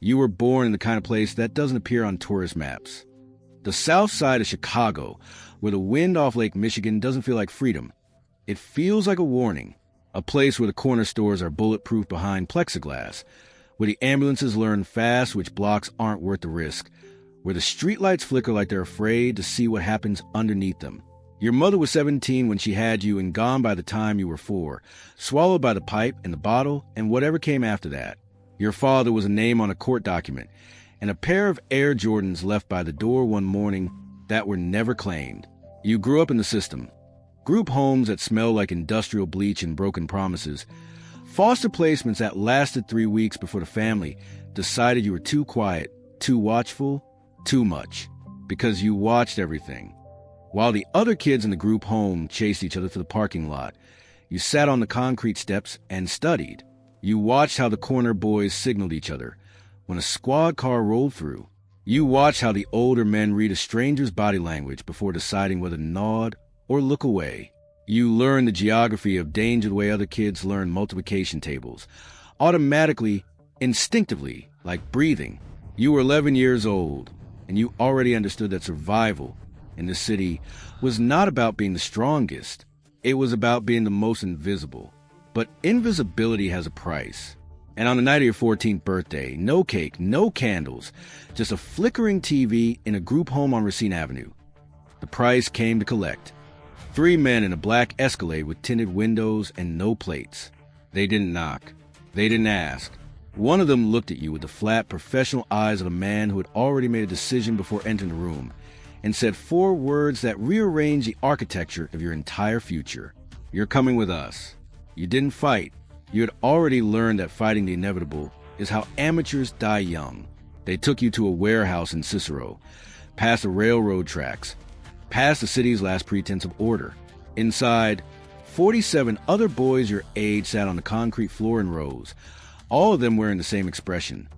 You were born in the kind of place that doesn't appear on tourist maps. The south side of Chicago, where the wind off Lake Michigan doesn't feel like freedom. It feels like a warning. A place where the corner stores are bulletproof behind plexiglass, where the ambulances learn fast which blocks aren't worth the risk, where the streetlights flicker like they're afraid to see what happens underneath them. Your mother was 17 when she had you and gone by the time you were 4, swallowed by the pipe and the bottle and whatever came after that. Your father was a name on a court document and a pair of Air Jordans left by the door one morning that were never claimed. You grew up in the system. Group homes that smell like industrial bleach and broken promises. Foster placements that lasted 3 weeks before the family decided you were too quiet, too watchful, too much. Because you watched everything. While the other kids in the group home chased each other to the parking lot, you sat on the concrete steps and studied. You watched how the corner boys signaled each other. When a squad car rolled through, you watched how the older men read a stranger's body language before deciding whether to nod or look away. You learned the geography of danger the way other kids learn multiplication tables. Automatically, instinctively, like breathing. You were 11 years old, and you already understood that survival in the city was not about being the strongest. It was about being the most invisible. But invisibility has a price. And on the night of your 14th birthday, no cake, no candles, just a flickering TV in a group home on Racine Avenue. The price came to collect. 3 men in a black Escalade with tinted windows and no plates. They didn't knock. They didn't ask. One of them looked at you with the flat, professional eyes of a man who had already made a decision before entering the room and said 4 words that rearranged the architecture of your entire future. You're coming with us. You didn't fight. You had already learned that fighting the inevitable is how amateurs die young. They took you to a warehouse in Cicero, past the railroad tracks, past the city's last pretense of order. Inside, 47 other boys your age sat on the concrete floor in rows, all of them wearing the same expression.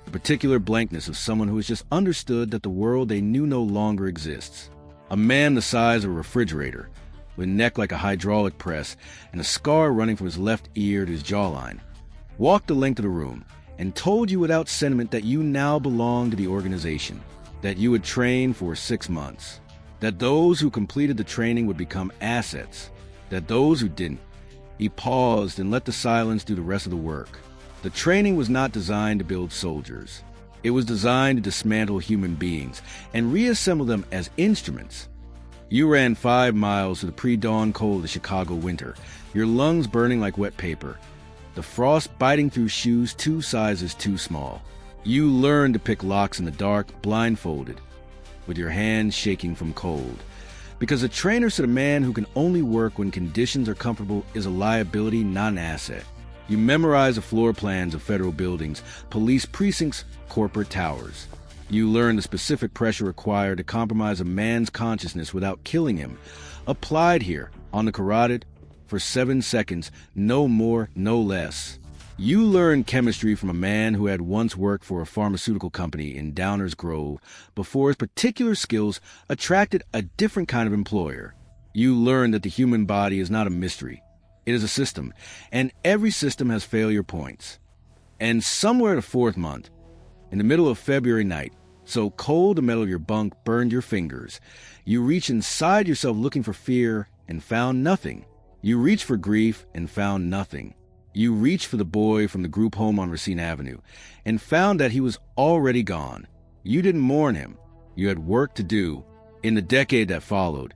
The particular blankness of someone who has just understood that the world they knew no longer exists. A man the size of a refrigerator, with a neck like a hydraulic press and a scar running from his left ear to his jawline, walked the length of the room and told you without sentiment that you now belonged to the organization, that you would train for 6 months, that those who completed the training would become assets, that those who didn't. He paused and let the silence do the rest of the work. The training was not designed to build soldiers. It was designed to dismantle human beings and reassemble them as instruments. You ran 5 miles through the pre-dawn cold of the Chicago winter, your lungs burning like wet paper, the frost biting through shoes 2 sizes too small. You learned to pick locks in the dark, blindfolded, with your hands shaking from cold. Because a trainer said a man who can only work when conditions are comfortable is a liability, not an asset. You memorized the floor plans of federal buildings, police precincts, corporate towers. You learned the specific pressure required to compromise a man's consciousness without killing him, applied here, on the carotid, for 7 seconds, no more, no less. You learned chemistry from a man who had once worked for a pharmaceutical company in Downers Grove before his particular skills attracted a different kind of employer. You learned that the human body is not a mystery. It is a system, and every system has failure points. And somewhere in the 4th month, in the middle of February night, so cold the metal of your bunk burned your fingers, you reached inside yourself looking for fear and found nothing. You reached for grief and found nothing. You reached for the boy from the group home on Racine Avenue and found that he was already gone. You didn't mourn him. You had work to do. In the decade that followed,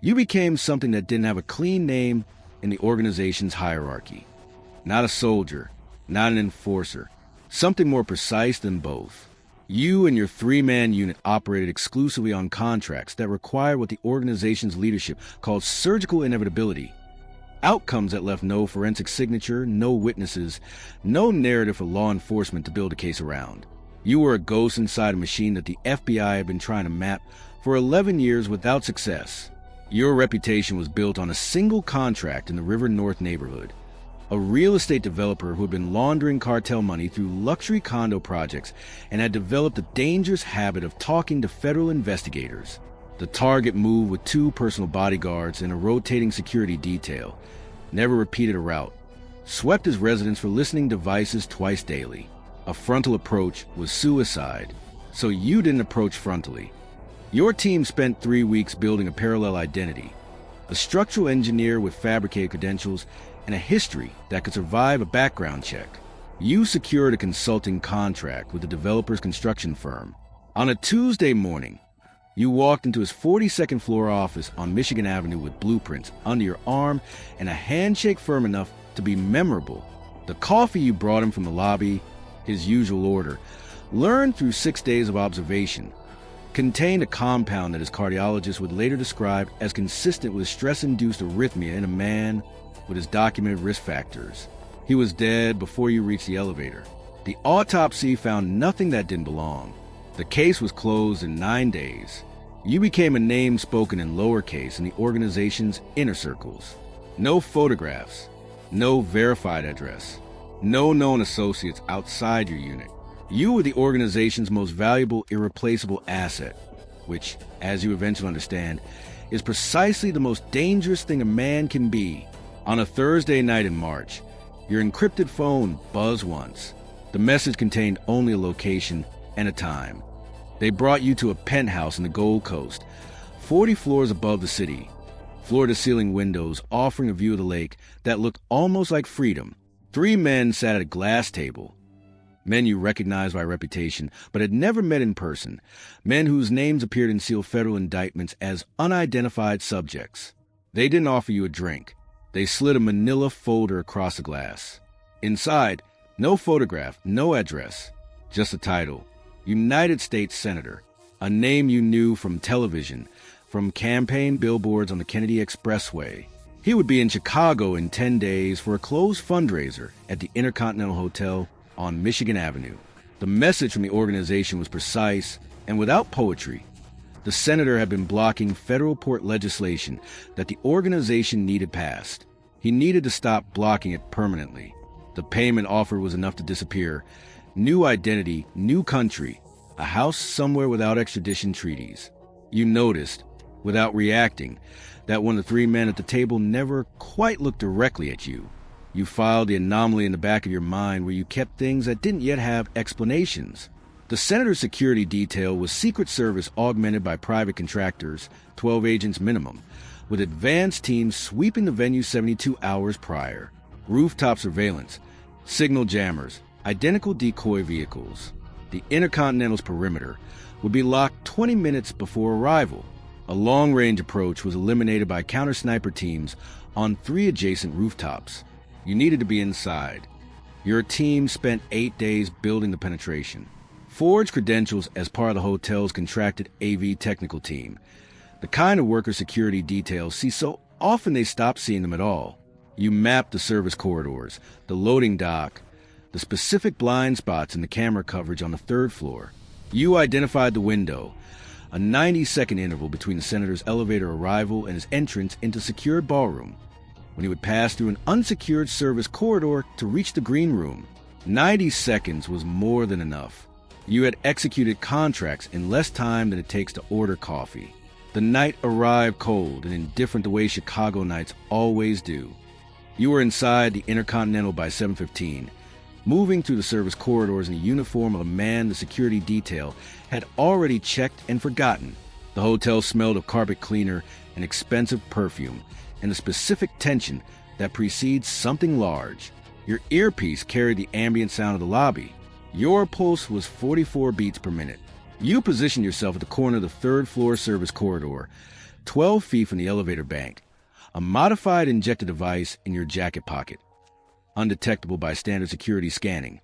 you became something that didn't have a clean name in the organization's hierarchy. Not a soldier, not an enforcer, something more precise than both. You and your 3-man unit operated exclusively on contracts that required what the organization's leadership called surgical inevitability. Outcomes that left no forensic signature, no witnesses, no narrative for law enforcement to build a case around. You were a ghost inside a machine that the FBI had been trying to map for 11 years without success. Your reputation was built on a single contract in the River North neighborhood. A real estate developer who had been laundering cartel money through luxury condo projects and had developed a dangerous habit of talking to federal investigators. The target moved with 2 personal bodyguards and a rotating security detail, never repeated a route, swept his residence for listening devices twice daily. A frontal approach was suicide, so you didn't approach frontally. Your team spent 3 weeks building a parallel identity, a structural engineer with fabricated credentials and a history that could survive a background check. You secured a consulting contract with the developer's construction firm. On a Tuesday morning, you walked into his 42nd floor office on Michigan Avenue with blueprints under your arm and a handshake firm enough to be memorable. The coffee you brought him from the lobby, his usual order, learned through 6 days of observation, contained a compound that his cardiologist would later describe as consistent with stress-induced arrhythmia in a man with his documented risk factors. He was dead before you reached the elevator. The autopsy found nothing that didn't belong. The case was closed in 9 days. You became a name spoken in lowercase in the organization's inner circles. No photographs, no verified address, no known associates outside your unit. You were the organization's most valuable, irreplaceable asset, which, as you eventually understand, is precisely the most dangerous thing a man can be. On a Thursday night in March, your encrypted phone buzzed once. The message contained only a location and a time. They brought you to a penthouse in the Gold Coast, 40 floors above the city, floor-to-ceiling windows offering a view of the lake that looked almost like freedom. 3 men sat at a glass table, men you recognized by reputation but had never met in person, men whose names appeared in sealed federal indictments as unidentified subjects. They didn't offer you a drink. They slid a manila folder across the glass. Inside, no photograph, no address, just a title. United States Senator, a name you knew from television, from campaign billboards on the Kennedy Expressway. He would be in Chicago in 10 days for a closed fundraiser at the Intercontinental Hotel on Michigan Avenue. The message from the organization was precise and without poetry. The senator had been blocking federal port legislation that the organization needed passed. He needed to stop blocking it permanently. The payment offer was enough to disappear. New identity, new country, a house somewhere without extradition treaties. You noticed, without reacting, that one of the 3 men at the table never quite looked directly at you. You filed the anomaly in the back of your mind where you kept things that didn't yet have explanations. The senator's security detail was Secret Service augmented by private contractors, 12 agents minimum, with advanced teams sweeping the venue 72 hours prior. Rooftop surveillance, signal jammers, identical decoy vehicles. The Intercontinental's perimeter would be locked 20 minutes before arrival. A long-range approach was eliminated by counter-sniper teams on 3 adjacent rooftops. You needed to be inside. Your team spent 8 days building the penetration. Forged credentials as part of the hotel's contracted AV technical team. The kind of worker security details see so often they stop seeing them at all. You mapped the service corridors, the loading dock, the specific blind spots in the camera coverage on the 3rd floor. You identified the window, a 90-second interval between the senator's elevator arrival and his entrance into secured ballroom, when he would pass through an unsecured service corridor to reach the green room. 90 seconds was more than enough. You had executed contracts in less time than it takes to order coffee. The night arrived cold and indifferent the way Chicago nights always do. You were inside the Intercontinental by 7:15, moving through the service corridors in the uniform of a man the security detail had already checked and forgotten. The hotel smelled of carpet cleaner and expensive perfume, and the specific tension that precedes something large. Your earpiece carried the ambient sound of the lobby. Your pulse was 44 beats per minute. You positioned yourself at the corner of the 3rd floor service corridor, 12 feet from the elevator bank, a modified injector device in your jacket pocket, undetectable by standard security scanning,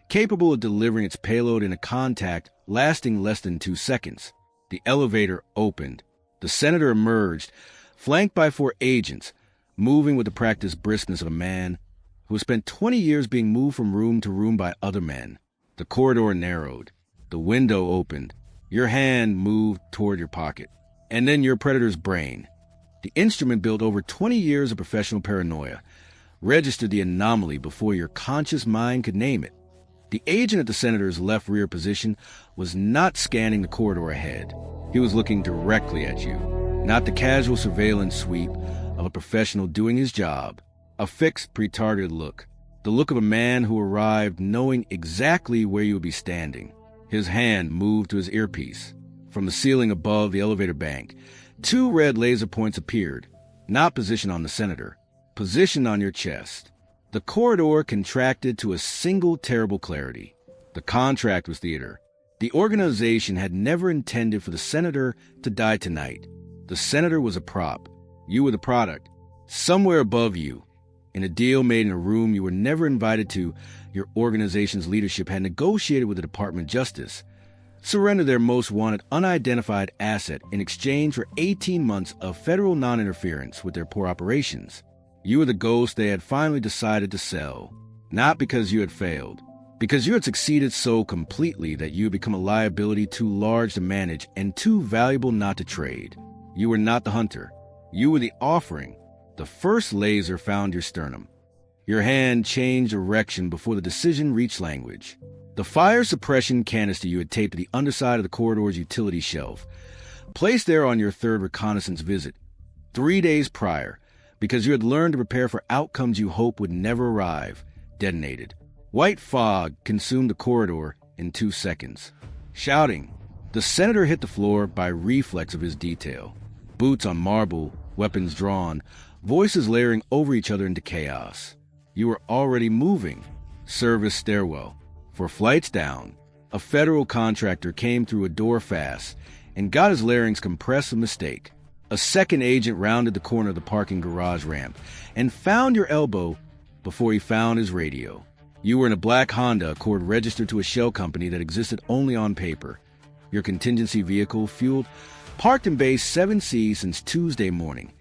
capable of delivering its payload in a contact lasting less than 2 seconds. The elevator opened. The senator emerged, flanked by 4 agents, moving with the practiced briskness of a man who has spent 20 years being moved from room to room by other men. The corridor narrowed. The window opened. Your hand moved toward your pocket. And then your predator's brain. The instrument built over 20 years of professional paranoia, registered the anomaly before your conscious mind could name it. The agent at the senator's left rear position was not scanning the corridor ahead. He was looking directly at you, not the casual surveillance sweep of a professional doing his job. A fixed, pre-targeted look. The look of a man who arrived knowing exactly where you would be standing. His hand moved to his earpiece. From the ceiling above the elevator bank, 2 red laser points appeared, not positioned on the senator, positioned on your chest. The corridor contracted to a single terrible clarity. The contract was theater. The organization had never intended for the senator to die tonight. The senator was a prop. You were the product. Somewhere above you, in a deal made in a room you were never invited to, your organization's leadership had negotiated with the Department of Justice. Surrender their most wanted unidentified asset in exchange for 18 months of federal non-interference with their poor operations. You were the ghost they had finally decided to sell, not because you had failed, because you had succeeded so completely that you had become a liability too large to manage and too valuable not to trade. You were not the hunter. You were the offering. The first laser found your sternum. Your hand changed direction before the decision reached language. The fire suppression canister you had taped to the underside of the corridor's utility shelf, placed there on your 3rd reconnaissance visit, 3 days prior, because you had learned to prepare for outcomes you hoped would never arrive, detonated. White fog consumed the corridor in 2 seconds. Shouting, the senator hit the floor by reflex of his detail. Boots on marble, weapons drawn, voices layering over each other into chaos. You were already moving. Service stairwell. For flights down, a federal contractor came through a door fast and got his larynx compressed a mistake. A second agent rounded the corner of the parking garage ramp and found your elbow before he found his radio. You were in a black Honda Accord registered to a shell company that existed only on paper. Your contingency vehicle fueled, parked in Bay 7C since Tuesday morning,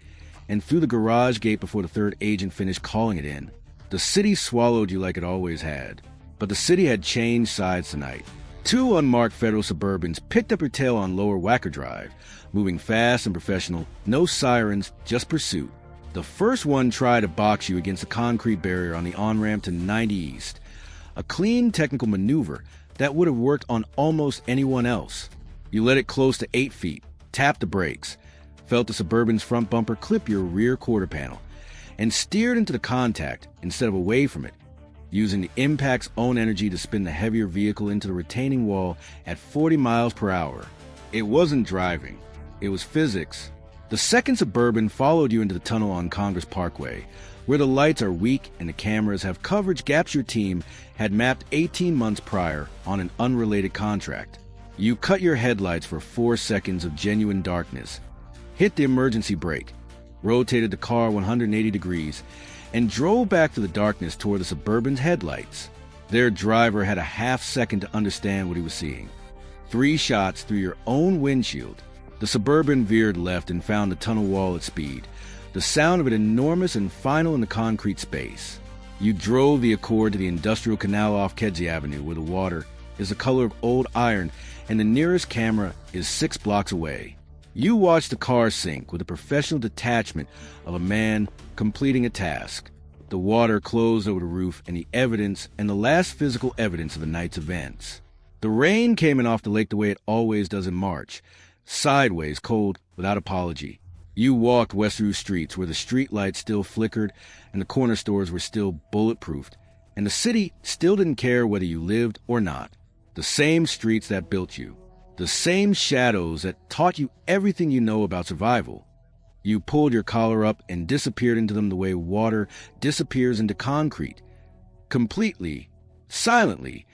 and through the garage gate before the 3rd agent finished calling it in. The city swallowed you like it always had. But the city had changed sides tonight. 2 unmarked federal Suburbans picked up your tail on Lower Wacker Drive, moving fast and professional, no sirens, just pursuit. The first one tried to box you against a concrete barrier on the on-ramp to 90 East, a clean technical maneuver that would have worked on almost anyone else. You let it close to 8 feet, tapped the brakes, felt the Suburban's front bumper clip your rear quarter panel, and steered into the contact instead of away from it, using the impact's own energy to spin the heavier vehicle into the retaining wall at 40 miles per hour. It wasn't driving. It was physics. The second Suburban followed you into the tunnel on Congress Parkway, where the lights are weak and the cameras have coverage gaps your team had mapped 18 months prior on an unrelated contract. You cut your headlights for 4 seconds of genuine darkness, hit the emergency brake, rotated the car 180 degrees, and drove back to the darkness toward the Suburban's headlights. Their driver had a half second to understand what he was seeing. 3 shots through your own windshield. The Suburban veered left and found the tunnel wall at speed, the sound of it enormous and final in the concrete space. You drove the Accord to the industrial canal off Kedzie Avenue, where the water is the color of old iron and the nearest camera is 6 blocks away. You watched the car sink with the professional detachment of a man completing a task. The water closed over the roof and the evidence and the last physical evidence of the night's events. The rain came in off the lake the way it always does in March, sideways, cold, without apology. You walked west through streets where the street lights still flickered and the corner stores were still bulletproofed, and the city still didn't care whether you lived or not. The same streets that built you. The same shadows that taught you everything you know about survival. You pulled your collar up and disappeared into them the way water disappears into concrete. Completely, silently,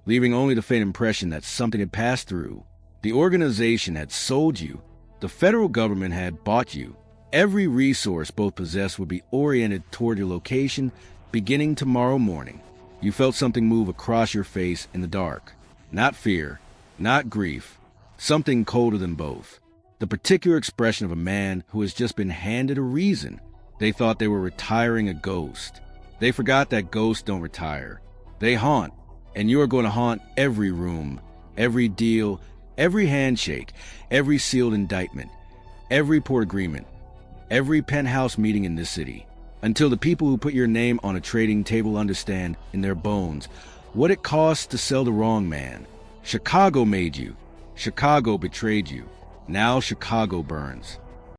leaving only the faint impression that something had passed through. The organization had sold you. The federal government had bought you. Every resource both possessed would be oriented toward your location beginning tomorrow morning. You felt something move across your face in the dark. Not fear. Not grief, something colder than both. The particular expression of a man who has just been handed a reason. They thought they were retiring a ghost. They forgot that ghosts don't retire. They haunt, and you are going to haunt every room, every deal, every handshake, every sealed indictment, every port agreement, every penthouse meeting in this city, until the people who put your name on a trading table understand in their bones what it costs to sell the wrong man. Chicago made you. Chicago betrayed you. Now Chicago burns.